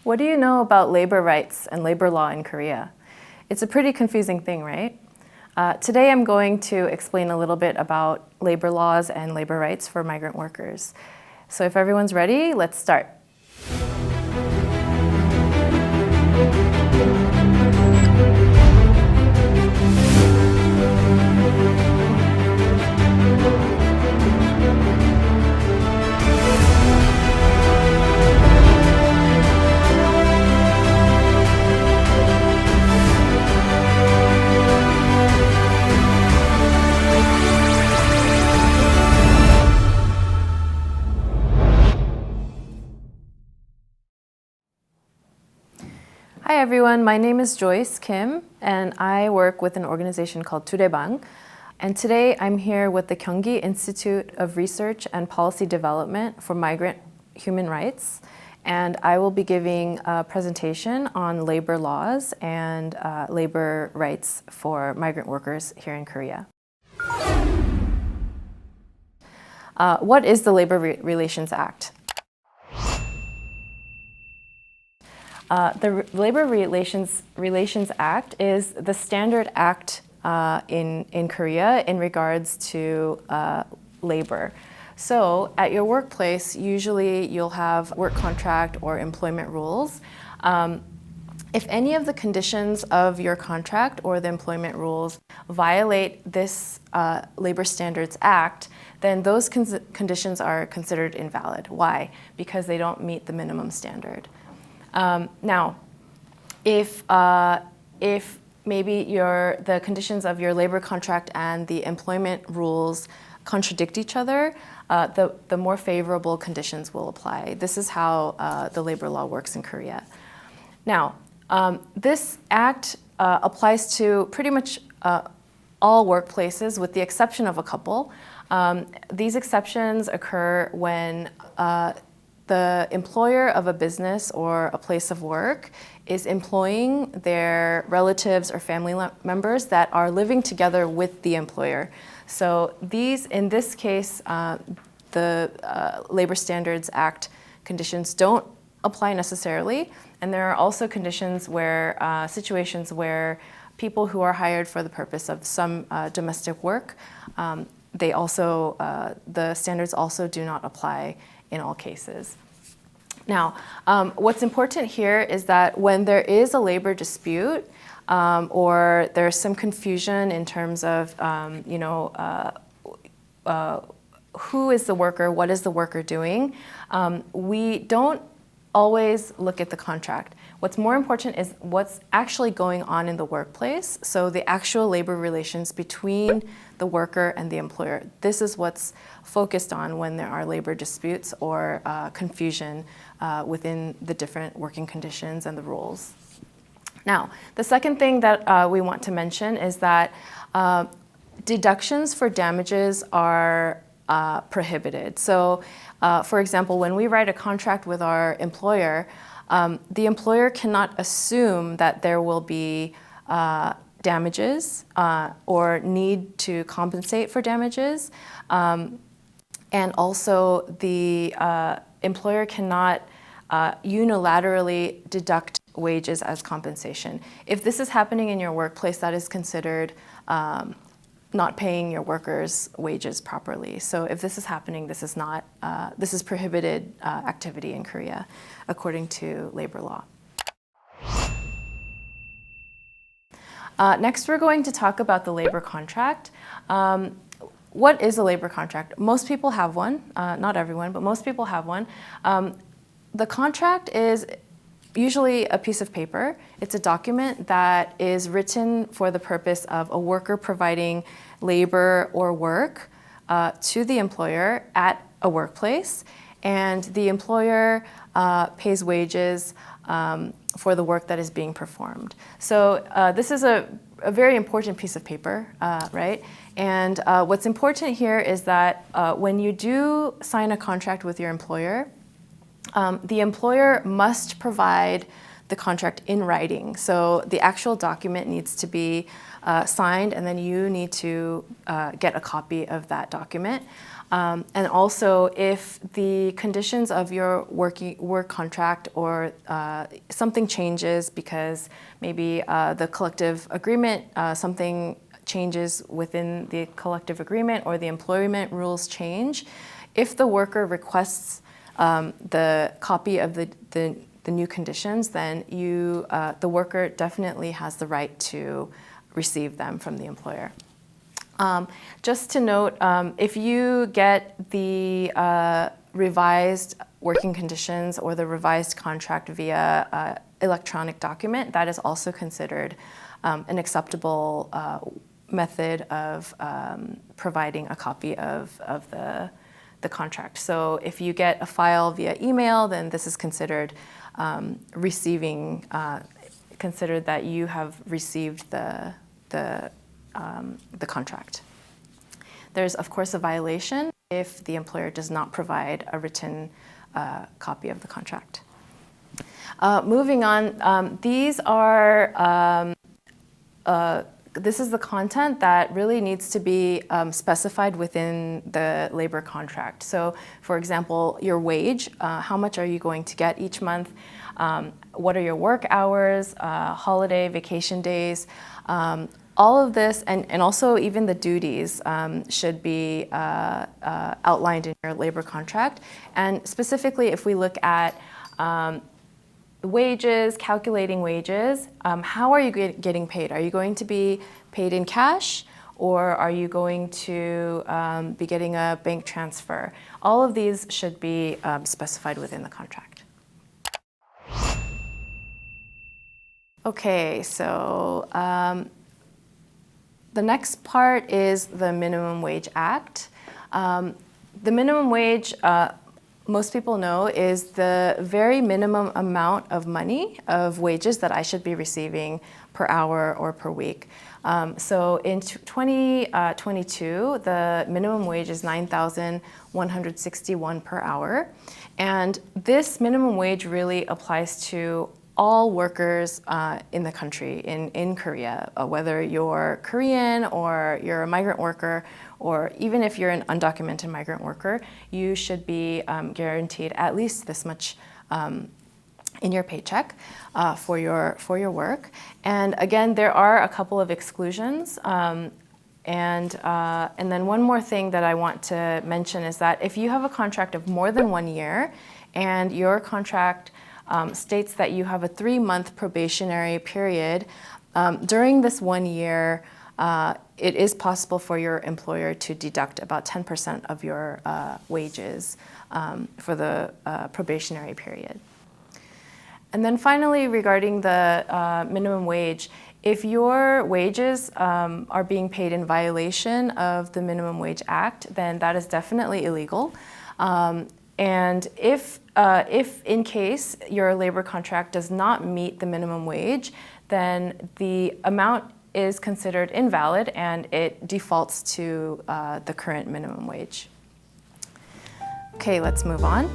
What do you know about labor rights and labor law in Korea? It's a pretty confusing thing, right? Today I'm going to explain a little bit about labor laws and labor rights for migrant workers. So if everyone's ready, let's start. Hi everyone, my name is Joyce Kim and I work with an organization called 두레방. And today I'm here with the Gyeonggi Institute of Research and Policy Development for Migrant Human Rights. And I will be giving a presentation on labor laws and labor rights for migrant workers here in Korea. What is the Labor Relations Act? The Labor Relations Act is the standard act in Korea in regards to labor. So at your workplace, usually you'll have work contract or employment rules. If any of the conditions of your contract or the employment rules violate this Labor Standards Act, then those conditions are considered invalid. Why? Because they don't meet the minimum standard. Now, if maybe the conditions of your labor contract and the employment rules contradict each other, the more favorable conditions will apply. This is how the labor law works in Korea. Now, this act applies to pretty much all workplaces with the exception of a couple. These exceptions occur when the employer of a business or a place of work is employing their relatives or family members that are living together with the employer. So in this case, the Labor Standards Act conditions don't apply necessarily, and there are also conditions where, situations where people who are hired for the purpose of some domestic work, the standards also do not apply in all cases. Now, what's important here is that when there is a labor dispute or there's some confusion in terms of, who is the worker, what is the worker doing, we don't always look at the contract. What's more important is what's actually going on in the workplace, so the actual labor relations between the worker and the employer. This is what's focused on when there are labor disputes or confusion within the different working conditions and the rules. Now, the second thing that we want to mention is that deductions for damages are prohibited. So, for example, when we write a contract with our employer, the employer cannot assume that there will be damages or need to compensate for damages. And also, the employer cannot unilaterally deduct wages as compensation. If this is happening in your workplace, that is considered not paying your workers' wages properly. So if this is happening, this is prohibited activity in Korea, according to labor law. Next, we're going to talk about the labor contract. What is a labor contract? Most people have one, not everyone, but most people have one. The contract is usually a piece of paper. It's a document that is written for the purpose of a worker providing labor or work to the employer at a workplace, and the employer pays wages for the work that is being performed. So this is a very important piece of paper, right? And what's important here is that when you do sign a contract with your employer, the employer must provide the contract in writing. So the actual document needs to be signed, and then you need to get a copy of that document. And also, if the conditions of your work contract or something changes because maybe the collective agreement, something changes within the collective agreement or the employment rules change, if the worker requests the copy of the new conditions, then the worker definitely has the right to receive them from the employer. Just to note, if you get the revised working conditions or the revised contract via electronic document, that is also considered an acceptable method of providing a copy of the contract. So if you get a file via email, then this is considered considered that you have received the contract. There's, of course, a violation if the employer does not provide a written copy of the contract. Moving on, this is the content that really needs to be specified within the labor contract. So, for example, your wage, how much are you going to get each month? What are your work hours, holiday, vacation days? All of this, and also even the duties, should be outlined in your labor contract. And specifically, if we look at wages, calculating wages, how are you getting paid? Are you going to be paid in cash, or are you going to be getting a bank transfer? All of these should be specified within the contract. Okay, so the next part is the Minimum Wage Act. The minimum wage, most people know, is the very minimum amount of money, of wages that I should be receiving per hour or per week. So in 2022, the minimum wage is $9,161 per hour. And this minimum wage really applies to all workers in the country, in Korea, whether you're Korean or you're a migrant worker, or even if you're an undocumented migrant worker, you should be guaranteed at least this much in your paycheck for your work. And again, there are a couple of exclusions. And then one more thing that I want to mention is that if you have a contract of more than 1 year and your contract states that you have a 3-month probationary period, during this 1 year, it is possible for your employer to deduct about 10% of your wages for the probationary period. And then finally, regarding the minimum wage, if your wages are being paid in violation of the Minimum Wage Act, then that is definitely illegal. And if in case your labor contract does not meet the minimum wage, then the amount is considered invalid and it defaults to the current minimum wage. Okay, let's move on.